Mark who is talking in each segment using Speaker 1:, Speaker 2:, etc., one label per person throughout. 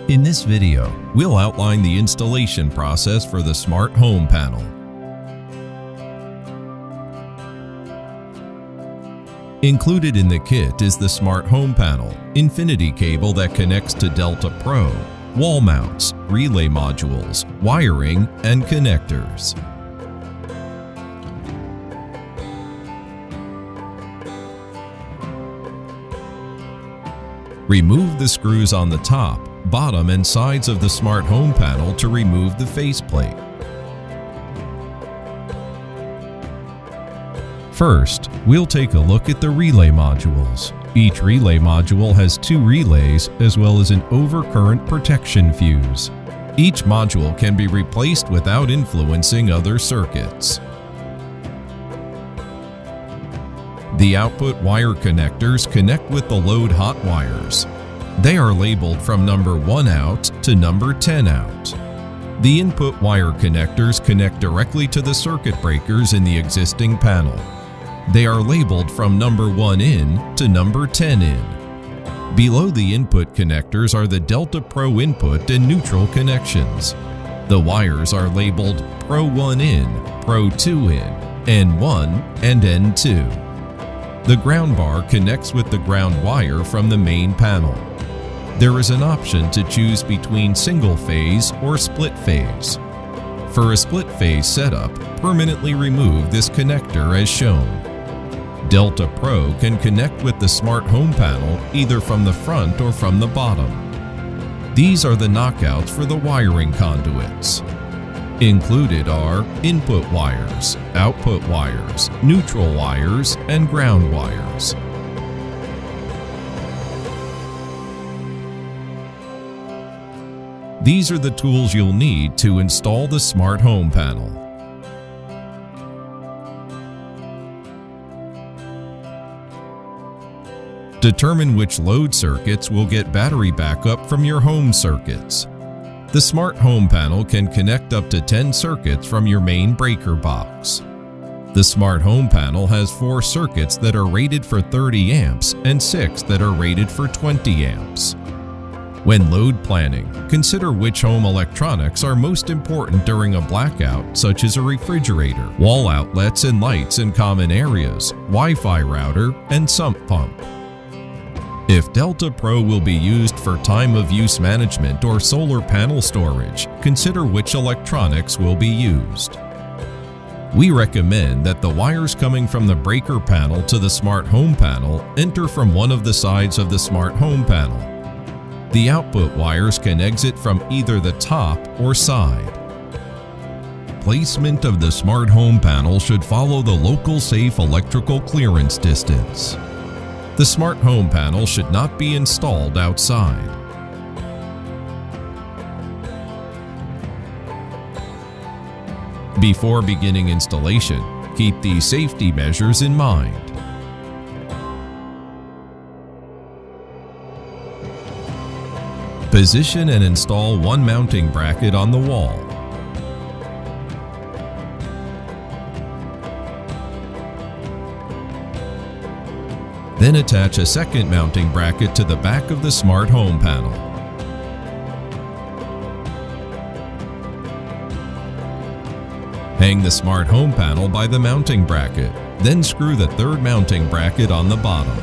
Speaker 1: In this video, we'll outline the installation process for the Smart Home Panel. Included in the kit is the Smart Home Panel, infinity cable that connects to Delta Pro, wall mounts, relay modules, wiring, and connectors. Remove the screws on the top, bottom, and sides of the Smart Home Panel to remove the faceplate. First, we'll take a look at the relay modules. Each relay module has 2 relays as well as an overcurrent protection fuse. Each module can be replaced without influencing other circuits. The output wire connectors connect with the load hot wires. They are labeled from number 1 out to number 10 out. The input wire connectors connect directly to the circuit breakers in the existing panel. They are labeled from number 1 in to number 10 in. Below the input connectors are the Delta Pro input and neutral connections. The wires are labeled Pro 1 in, Pro 2 in, N1 and N2. The ground bar connects with the ground wire from the main panel. There is an option to choose between single phase or split phase. For a split phase setup, permanently remove this connector as shown. Delta Pro can connect with the Smart Home Panel either from the front or from the bottom. These are the knockouts for the wiring conduits. Included are input wires, output wires, neutral wires, and ground wires. These are the tools you'll need to install the Smart Home Panel. Determine which load circuits will get battery backup from your home circuits. The Smart Home Panel can connect up to 10 circuits from your main breaker box. The Smart Home Panel has 4 circuits that are rated for 30 amps and 6 that are rated for 20 amps. When load planning, consider which home electronics are most important during a blackout, such as a refrigerator, wall outlets and lights in common areas, Wi-Fi router, and sump pump. If Delta Pro will be used for time of use management or solar panel storage, consider which electronics will be used. We recommend that the wires coming from the breaker panel to the Smart Home Panel enter from one of the sides of the Smart Home Panel. The output wires can exit from either the top or side. Placement of the Smart Home Panel should follow the local safe electrical clearance distance. The Smart Home Panel should not be installed outside. Before beginning installation, keep these safety measures in mind. Position and install one mounting bracket on the wall. Then attach a second mounting bracket to the back of the Smart Home Panel. Hang the Smart Home Panel by the mounting bracket, then screw the third mounting bracket on the bottom.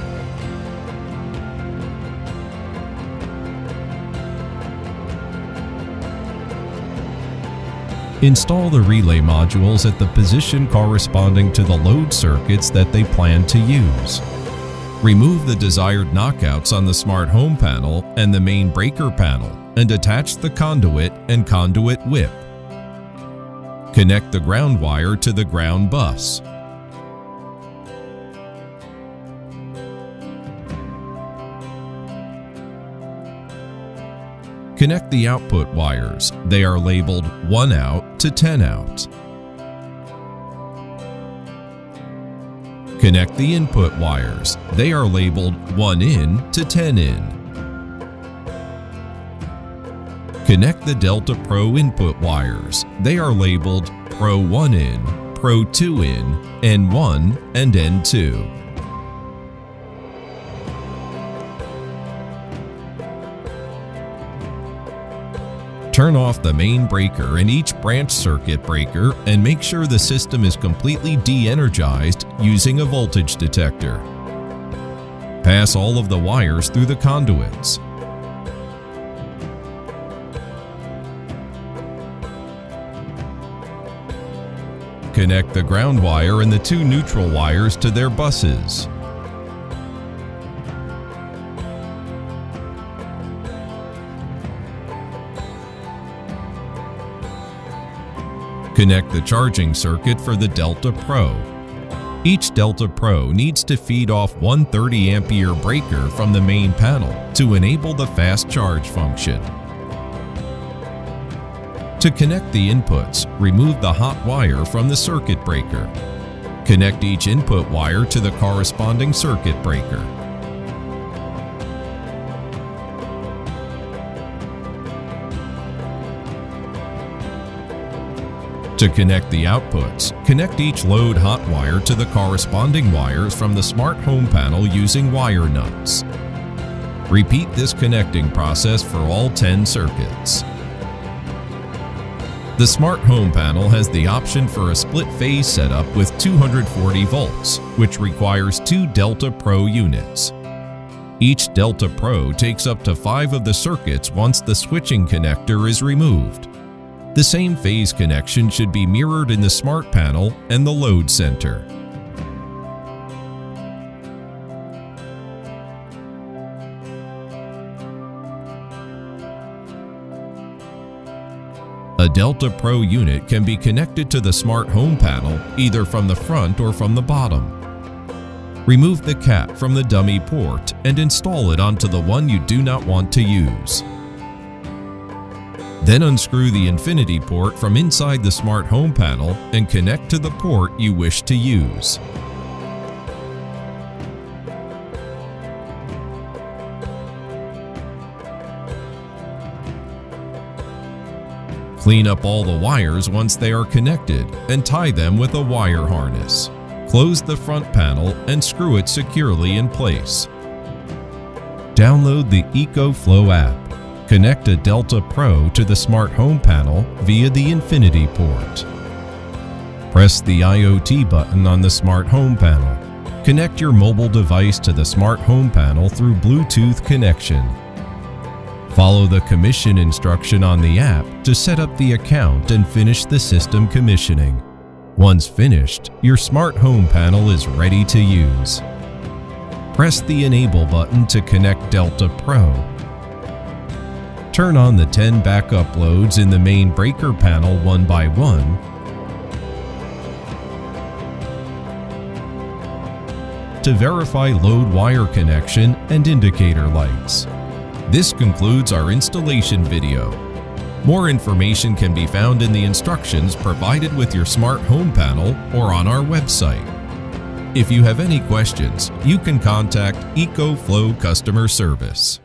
Speaker 1: Install the relay modules at the position corresponding to the load circuits that they plan to use. Remove the desired knockouts on the Smart Home Panel and the main breaker panel and attach the conduit and conduit whip. Connect the ground wire to the ground bus. Connect the output wires. They are labeled 1 out to 10 out. Connect the input wires. They are labeled 1 in to 10 in. Connect the Delta Pro input wires. They are labeled Pro 1 in, Pro 2 in, N1 and N2. Turn off the main breaker and each branch circuit breaker and make sure the system is completely de-energized using a voltage detector. Pass all of the wires through the conduits. Connect the ground wire and the two neutral wires to their buses. Connect the charging circuit for the Delta Pro. Each Delta Pro needs to feed off one 30 ampere breaker from the main panel to enable the fast charge function. To connect the inputs, remove the hot wire from the circuit breaker. Connect each input wire to the corresponding circuit breaker. To connect the outputs, connect each load hot wire to the corresponding wires from the smart home panel using wire nuts. Repeat this connecting process for all 10 circuits. The smart home panel has the option for a split phase setup with 240 volts, which requires 2 Delta Pro units. Each Delta Pro takes up to 5 of the circuits once the switching connector is removed. The same phase connection should be mirrored in the smart panel and the load center. A Delta Pro unit can be connected to the smart home panel either from the front or from the bottom. Remove the cap from the dummy port and install it onto the one you do not want to use. Then unscrew the infinity port from inside the smart home panel and connect to the port you wish to use. Clean up all the wires once they are connected and tie them with a wire harness. Close the front panel and screw it securely in place. Download the EcoFlow app. Connect a Delta Pro to the smart home panel via the infinity port. Press the IoT button on the smart home panel. Connect your mobile device to the smart home panel through Bluetooth connection. Follow the commission instruction on the app to set up the account and finish the system commissioning. Once finished, your smart home panel is ready to use. Press the Enable button to connect Delta Pro. Turn on the 10 backup loads in the main breaker panel one by one. To verify load wire connection and indicator lights. This concludes our installation video. More information can be found in the instructions provided with your smart home panel or on our website. If you have any questions, you can contact EcoFlow Customer Service.